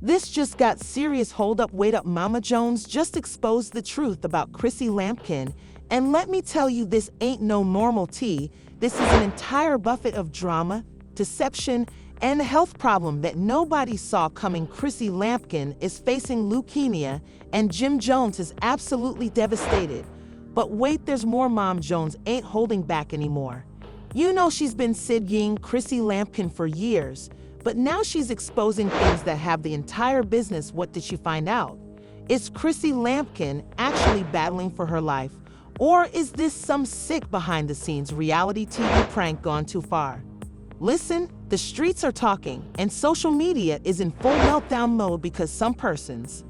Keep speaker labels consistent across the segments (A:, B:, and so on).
A: This just got serious. Hold up, wait up. Mama Jones just exposed the truth about Chrissy Lampkin. And let me tell you, this ain't no normal tea. This is an entire buffet of drama, deception, and a health problem that nobody saw coming. Chrissy Lampkin is facing leukemia, and Jim Jones is absolutely devastated. But wait, there's more. Mom Jones ain't holding back anymore. You know she's been siding Chrissy Lampkin for years, but now she's exposing things that have the entire business. What did she find out? Is Chrissy Lampkin actually battling for her life? Or is this some sick behind-the-scenes reality TV prank gone too far? Listen, the streets are talking, and social media is in full meltdown mode because some persons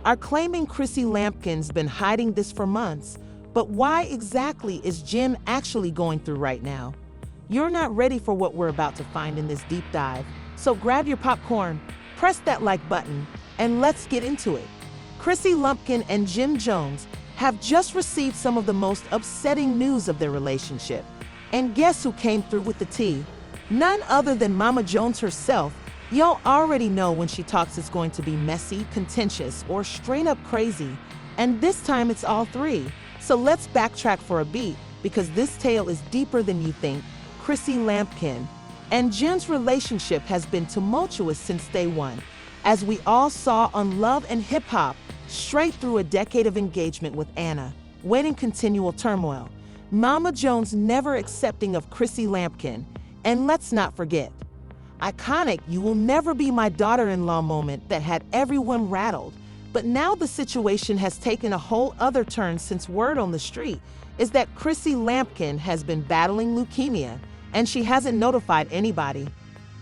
A: are claiming Chrissy Lampkin's been hiding this for months. But why exactly is Jim actually going through right now? You're not ready for what we're about to find in this deep dive, so grab your popcorn, press that like button, and let's get into it. Chrissy Lampkin and Jim Jones have just received some of the most upsetting news of their relationship. And guess who came through with the tea? None other than Mama Jones herself. Y'all already know when she talks it's going to be messy, contentious, or straight up crazy. And this time it's all three. So let's backtrack for a beat, because this tale is deeper than you think. Chrissy Lampkin and Jim's relationship has been tumultuous since day one, as we all saw on Love and Hip Hop, straight through a decade of engagement with Anna, waiting continual turmoil. Mama Jones never accepting of Chrissy Lampkin, and let's not forget, iconic "You Will Never Be My Daughter-in-Law" moment that had everyone rattled. But now the situation has taken a whole other turn, since word on the street is that Chrissy Lampkin has been battling leukemia, and she hasn't notified anybody.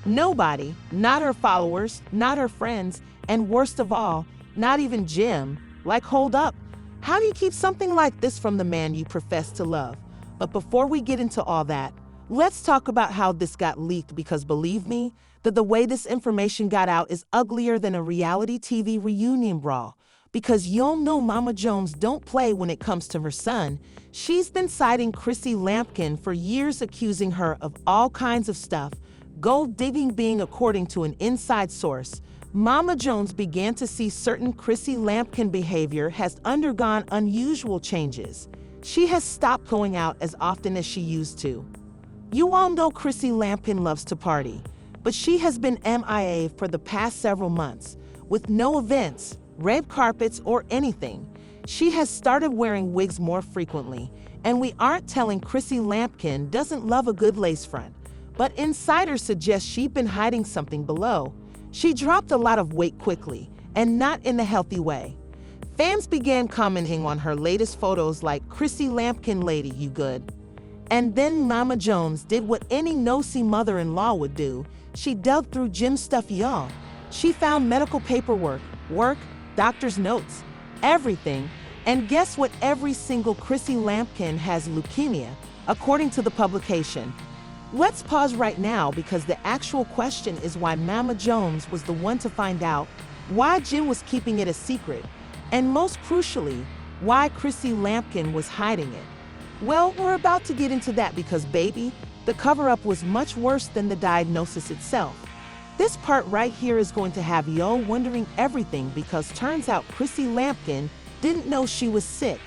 A: Nobody, not her followers, not her friends, and worst of all, not even Jim. Like, hold up. How do you keep something like this from the man you profess to love? But before we get into all that, let's talk about how this got leaked, because believe me, that the way this information got out is uglier than a reality TV reunion brawl. Because you'll know Mama Jones don't play when it comes to her son. She's been citing Chrissy Lampkin for years, accusing her of all kinds of stuff, gold digging being. According to an inside source, Mama Jones began to see certain Chrissy Lampkin behavior has undergone unusual changes. She has stopped going out as often as she used to. You all know Chrissy Lampkin loves to party, but she has been MIA for the past several months, with no events, red carpets, or anything. She has started wearing wigs more frequently, and we aren't telling Chrissy Lampkin doesn't love a good lace front, but insiders suggest she's been hiding something below. She dropped a lot of weight quickly, and not in a healthy way. Fans began commenting on her latest photos like, "Chrissy Lampkin lady, you good?" And then Mama Jones did what any nosy mother-in-law would do. She dug through Jim's stuff, y'all. She found medical paperwork, work, doctor's notes, everything. And guess what? Every single Chrissy Lampkin has leukemia, according to the publication. Let's pause right now, because the actual question is why Mama Jones was the one to find out, why Jim was keeping it a secret, and most crucially, why Chrissy Lampkin was hiding it. Well, we're about to get into that, because baby, the cover-up was much worse than the diagnosis itself. This part right here is going to have y'all wondering everything, because turns out Chrissy Lampkin didn't know she was sick.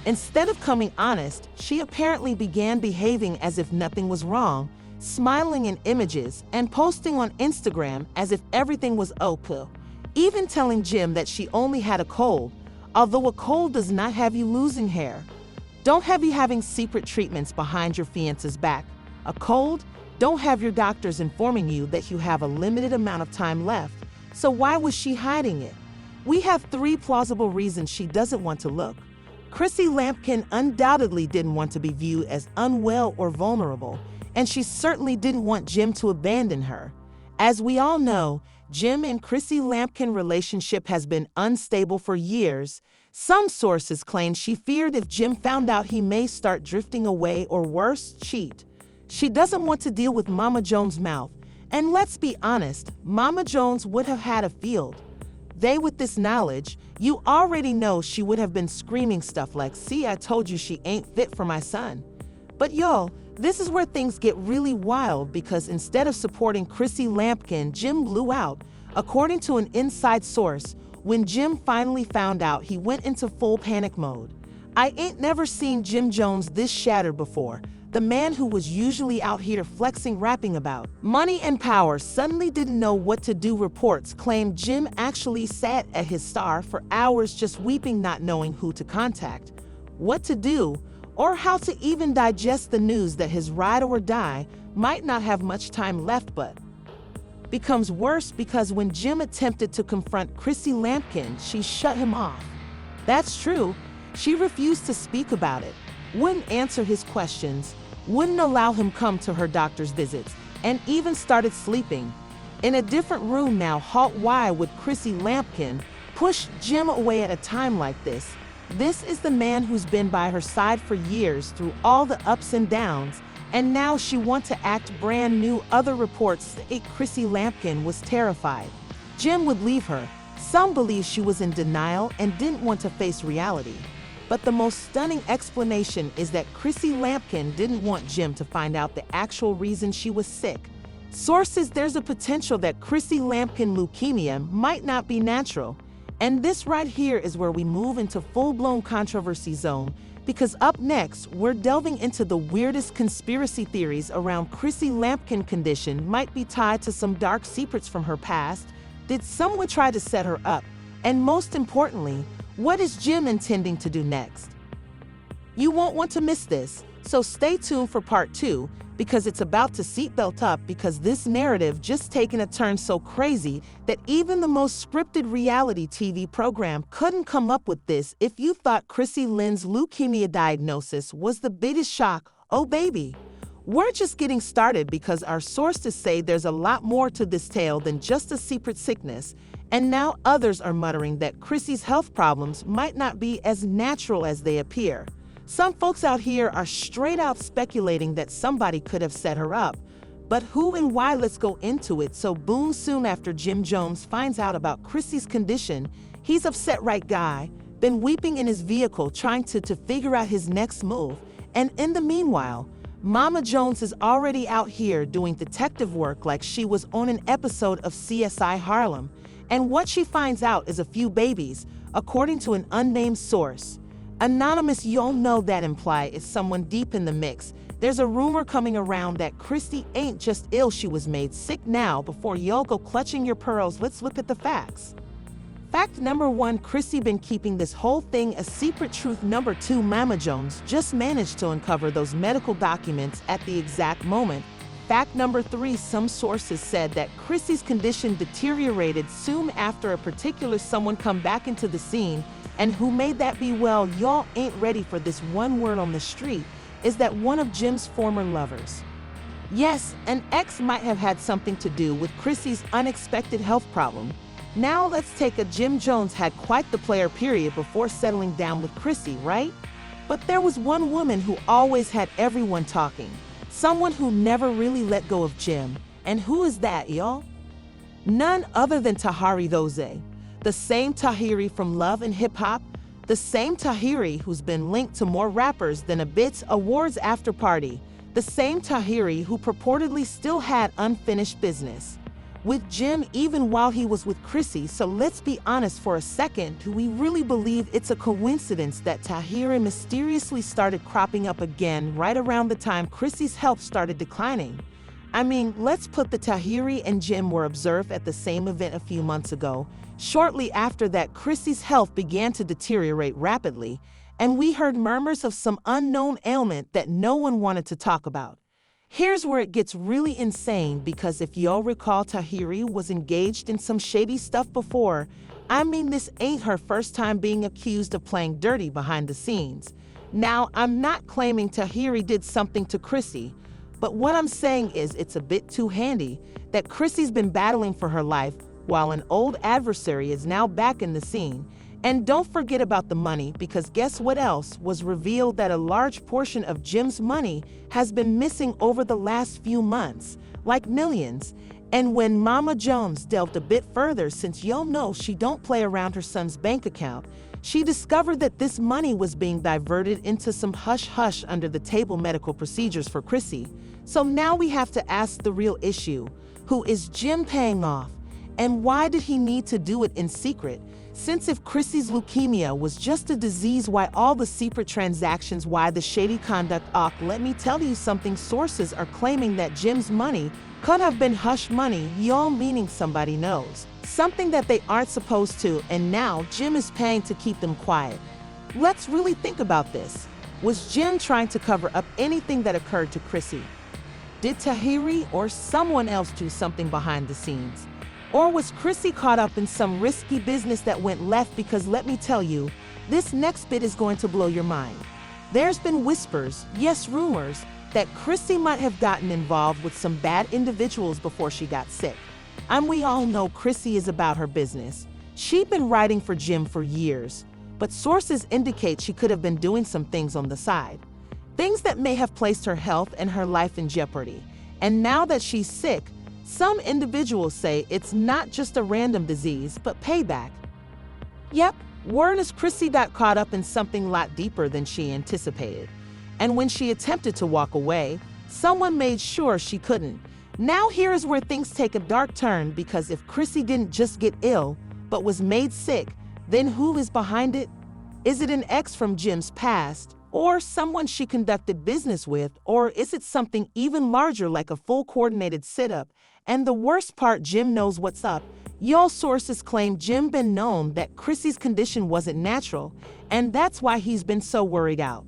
A: Instead of coming honest, she apparently began behaving as if nothing was wrong, smiling in images and posting on Instagram as if everything was okay, even telling Jim that she only had a cold, although a cold does not have you losing hair. Don't have you having secret treatments behind your fiance's back. A cold? Don't have your doctors informing you that you have a limited amount of time left. So why was she hiding it? We have 3 plausible reasons she doesn't want to look. Chrissy Lampkin undoubtedly didn't want to be viewed as unwell or vulnerable, and she certainly didn't want Jim to abandon her. As we all know, Jim and Chrissy Lampkin relationship has been unstable for years. Some sources claim she feared if Jim found out he may start drifting away or worse, cheat. She doesn't want to deal with Mama Jones' mouth. And let's be honest, Mama Jones would have had a field. With this knowledge, you already know she would have been screaming stuff like, "See, I told you she ain't fit for my son." But y'all, this is where things get really wild, because instead of supporting Chrissy Lampkin, Jim blew out, According to an inside source, when Jim finally found out, he went into full panic mode. "I ain't never seen Jim Jones this shattered before." The man who was usually out here flexing, rapping about money and power, suddenly didn't know what to do. Reports claimed Jim actually sat at his star for hours just weeping, not knowing who to contact, what to do, or how to even digest the news that his ride or die might not have much time left. But becomes worse because when Jim attempted to confront Chrissy Lampkin, she shut him off. That's true, she refused to speak about it, wouldn't answer his questions, wouldn't allow him come to her doctor's visits, and even started sleeping in a different room. Now, why would Chrissy Lampkin push Jim away at a time like this? This is the man who's been by her side for years through all the ups and downs, and now she wants to act brand new. Other reports say Chrissy Lampkin was terrified Jim would leave her. Some believe she was in denial and didn't want to face reality. But the most stunning explanation is that Chrissy Lampkin didn't want Jim to find out the actual reason she was sick. Sources: there's a potential that Chrissy Lampkin leukemia might not be natural. And this right here is where we move into full-blown controversy zone, because up next, we're delving into the weirdest conspiracy theories around Chrissy Lampkin condition. Might be tied to some dark secrets from her past. Did someone try to set her up? And most importantly, what is Jim intending to do next? You won't want to miss this, so stay tuned for part 2, because it's about to seatbelt up, because this narrative just taken a turn so crazy that even the most scripted reality TV program couldn't come up with this. If you thought Chrissy Lynn's leukemia diagnosis was the biggest shock, oh baby, we're just getting started, because our sources say there's a lot more to this tale than just a secret sickness. And now others are muttering that Chrissy's health problems might not be as natural as they appear. Some folks out here are straight out speculating that somebody could have set her up. But who and why? Let's go into it. So boom, soon after Jim Jones finds out about Chrissy's condition, he's upset, right guy? Been weeping in his vehicle trying to figure out his next move. And in the meanwhile, Mama Jones is already out here doing detective work like she was on an episode of CSI Harlem. And what she finds out is a few babies, according to an unnamed source. Anonymous, you'll know that imply is someone deep in the mix. There's a rumor coming around that Chrissy ain't just ill, she was made sick. Now, before y'all go clutching your pearls, let's look at the facts. Fact number 1, Chrissy been keeping this whole thing a secret. Truth number 2, Mama Jones just managed to uncover those medical documents at the exact moment. Fact number 3, some sources said that Chrissy's condition deteriorated soon after a particular someone come back into the scene. And who made that be? Well, y'all ain't ready for this. One word on the street is that one of Jim's former lovers. Yes, an ex might have had something to do with Chrissy's unexpected health problem. Now let's take a Jim Jones had quite the player period before settling down with Chrissy, right? But there was one woman who always had everyone talking. Someone who never really let go of Jim. And who is that, y'all? None other than Tahiri Doze. The same Tahiri from Love and Hip Hop. The same Tahiri who's been linked to more rappers than a BET's Awards after party. The same Tahiri who purportedly still had unfinished business with Jim even while he was with Chrissy. So let's be honest for a second, do we really believe it's a coincidence that Tahiri mysteriously started cropping up again right around the time Chrissy's health started declining? I mean, let's put the Tahiri and Jim were observed at the same event a few months ago. Shortly after that, Chrissy's health began to deteriorate rapidly, and we heard murmurs of some unknown ailment that no one wanted to talk about. Here's where it gets really insane, because if y'all recall, Tahiri was engaged in some shady stuff before. I mean, this ain't her first time being accused of playing dirty behind the scenes. Now, I'm not claiming Tahiri did something to Chrissy, but what I'm saying is it's a bit too handy that Chrissy's been battling for her life while an old adversary is now back in the scene. And don't forget about the money, because guess what else was revealed? That a large portion of Jim's money has been missing over the last few months, like millions. And when Mama Jones delved a bit further, since y'all know she don't play around her son's bank account, she discovered that this money was being diverted into some hush-hush under-the-table medical procedures for Chrissy. So now we have to ask the real issue: who is Jim paying off? And why did he need to do it in secret? Since if Chrissy's leukemia was just a disease, why all the secret transactions, why the shady conduct? Let me tell you something, sources are claiming that Jim's money could have been hush money, y'all, meaning somebody knows something that they aren't supposed to, and now Jim is paying to keep them quiet. Let's really think about this. Was Jim trying to cover up anything that occurred to Chrissy? Did Tahiri or someone else do something behind the scenes? Or was Chrissy caught up in some risky business that went left? Because let me tell you, this next bit is going to blow your mind. There's been whispers, yes, rumors, that Chrissy might have gotten involved with some bad individuals before she got sick. And we all know Chrissy is about her business. She'd been writing for Jim for years, but sources indicate she could have been doing some things on the side. Things that may have placed her health and her life in jeopardy. And now that she's sick, some individuals say it's not just a random disease, but payback. Yep, word is Chrissy got caught up in something a lot deeper than she anticipated. And when she attempted to walk away, someone made sure she couldn't. Now here is where things take a dark turn, because if Chrissy didn't just get ill, but was made sick, then who is behind it? Is it an ex from Jim's past, or someone she conducted business with, or is it something even larger like a full coordinated sit-up? And the worst part, Jim knows what's up. Y'all, sources claim Jim been known that Chrissy's condition wasn't natural, and that's why he's been so worried out.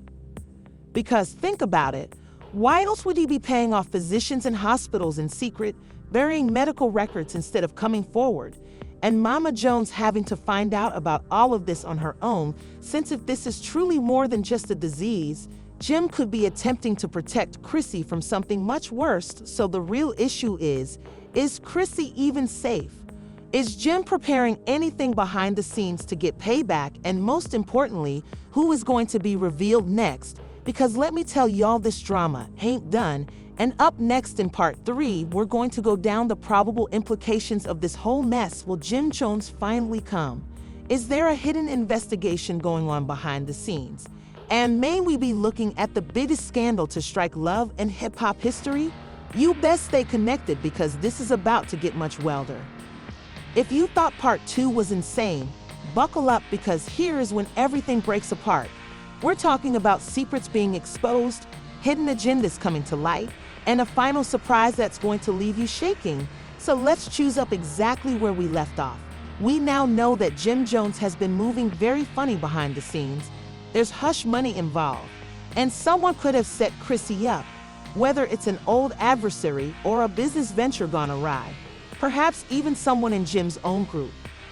A: Because think about it, why else would he be paying off physicians and hospitals in secret, burying medical records instead of coming forward? And Mama Jones having to find out about all of this on her own, since if this is truly more than just a disease, Jim could be attempting to protect Chrissy from something much worse. So the real issue is Chrissy even safe? Is Jim preparing anything behind the scenes to get payback? And most importantly, who is going to be revealed next? Because let me tell y'all, this drama ain't done. And up next in part 3, we're going to go down the probable implications of this whole mess. Will Jim Jones finally come? Is there a hidden investigation going on behind the scenes? And may we be looking at the biggest scandal to strike love and hip-hop history? You best stay connected, because this is about to get much wilder. If you thought part 2 was insane, buckle up, because here is when everything breaks apart. We're talking about secrets being exposed, hidden agendas coming to light, and a final surprise that's going to leave you shaking. So let's choose up exactly where we left off. We now know that Jim Jones has been moving very funny behind the scenes. There's hush money involved, and someone could have set Chrissy up, whether it's an old adversary or a business venture gone awry, perhaps even someone in Jim's own group.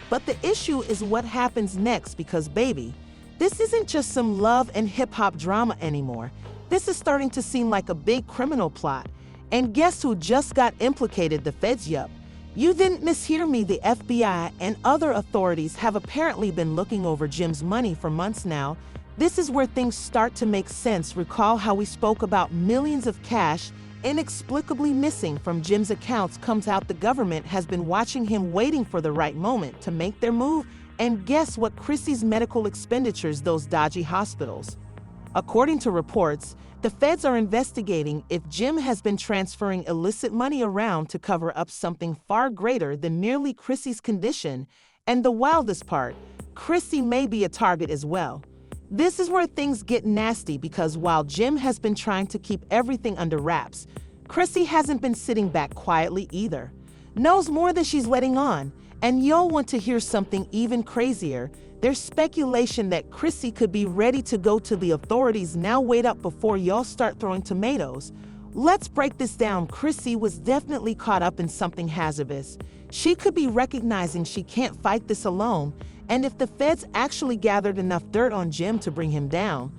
A: But the issue is what happens next, because baby, this isn't just some love and hip-hop drama anymore. This is starting to seem like a big criminal plot. And guess who just got implicated? The feds. Yup. You didn't mishear me. The FBI and other authorities have apparently been looking over Jim's money for months now. This is where things start to make sense. Recall how we spoke about millions of cash inexplicably missing from Jim's accounts? Comes out the government has been watching him, waiting for the right moment to make their move. And guess what? Chrissy's medical expenditures, those dodgy hospitals. According to reports, the feds are investigating if Jim has been transferring illicit money around to cover up something far greater than merely Chrissy's condition. And the wildest part, Chrissy may be a target as well. This is where things get nasty, because while Jim has been trying to keep everything under wraps, Chrissy hasn't been sitting back quietly either. Knows more than she's letting on. And you'll want to hear something even crazier. There's speculation that Chrissy could be ready to go to the authorities. Now wait up before y'all start throwing tomatoes. Let's break this down. Chrissy was definitely caught up in something hazardous. She could be recognizing she can't fight this alone. And if the feds actually gathered enough dirt on Jim to bring him down,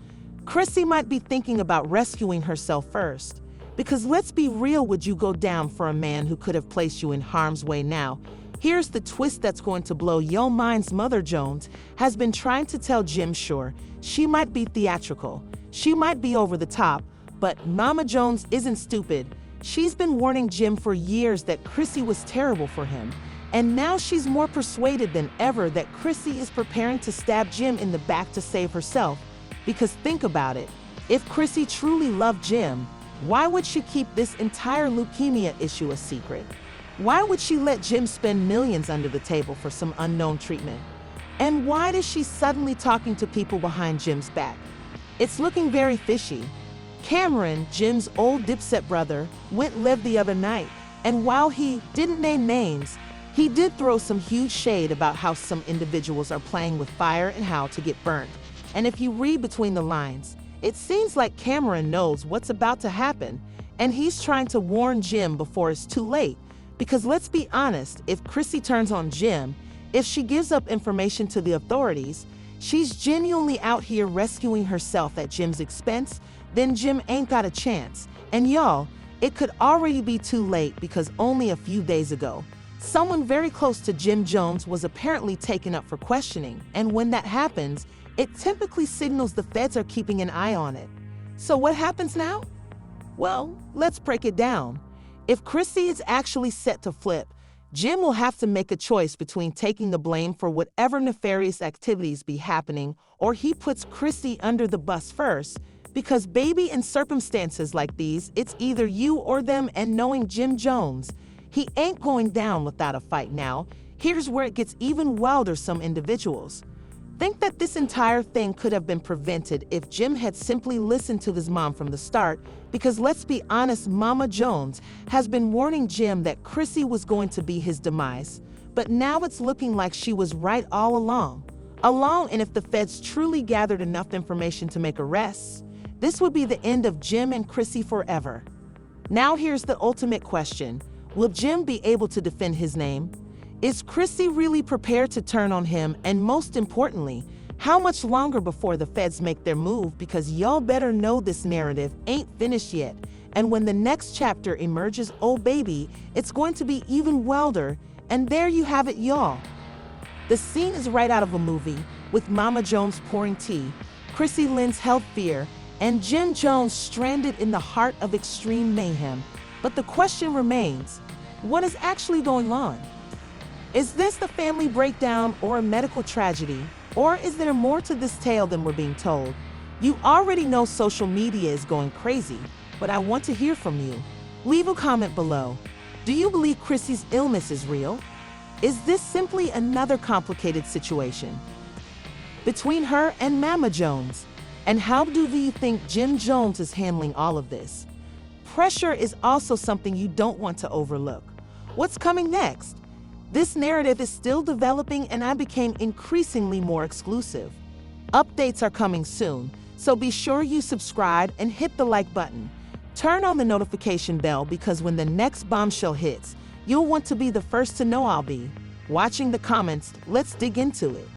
A: Chrissy might be thinking about rescuing herself first. Because let's be real, would you go down for a man who could have placed you in harm's way? Now, here's the twist that's going to blow your minds. Mother Jones has been trying to tell Jim, sure, she might be theatrical, she might be over the top, but Mama Jones isn't stupid. She's been warning Jim for years that Chrissy was terrible for him. And now she's more persuaded than ever that Chrissy is preparing to stab Jim in the back to save herself. Because think about it, if Chrissy truly loved Jim, why would she keep this entire leukemia issue a secret? Why would she let Jim spend millions under the table for some unknown treatment? And why is she suddenly talking to people behind Jim's back? It's looking very fishy. Cameron, Jim's old dipset brother, went live the other night, and while he didn't name names, he did throw some huge shade about how some individuals are playing with fire and how to get burnt. And if you read between the lines, it seems like Cameron knows what's about to happen, and he's trying to warn Jim before it's too late. Because let's be honest, if Chrissy turns on Jim, if she gives up information to the authorities, she's genuinely out here rescuing herself at Jim's expense, then Jim ain't got a chance. And y'all, it could already be too late because only a few days ago, someone very close to Jim Jones was apparently taken up for questioning, and when that happens, it typically signals the feds are keeping an eye on it. So what happens now? Well, let's break it down. If Chrissy is actually set to flip, Jim will have to make a choice between taking the blame for whatever nefarious activities be happening, or he puts Chrissy under the bus first, because baby, in circumstances like these, it's either you or them, and knowing Jim Jones, he ain't going down without a fight now. Here's where it gets even wilder. Some individuals think that this entire thing could have been prevented if Jim had simply listened to his mom from the start, because let's be honest, Mama Jones has been warning Jim that Chrissy was going to be his demise, but now it's looking like she was right all along. And if the feds truly gathered enough information to make arrests, this would be the end of Jim and Chrissy forever. Now here's the ultimate question. Will Jim be able to defend his name? Is Chrissy really prepared to turn on him? And most importantly, how much longer before the feds make their move? Because y'all better know this narrative ain't finished yet. And when the next chapter emerges, oh baby, it's going to be even wilder. And there you have it, y'all. The scene is right out of a movie, with Mama Jones pouring tea, Chrissy Lynn's health fear, and Jim Jones stranded in the heart of extreme mayhem. But the question remains, what is actually going on? Is this the family breakdown or a medical tragedy? Or is there more to this tale than we're being told? You already know social media is going crazy, but I want to hear from you. Leave a comment below. Do you believe Chrissy's illness is real? Is this simply another complicated situation between her and Mama Jones? And how do you think Jim Jones is handling all of this? Pressure is also something you don't want to overlook. What's coming next? This narrative is still developing, and I became increasingly more exclusive. Updates are coming soon, so be sure you subscribe and hit the like button. Turn on the notification bell, because when the next bombshell hits, you'll want to be the first to know. I'll be watching the comments. Let's dig into it.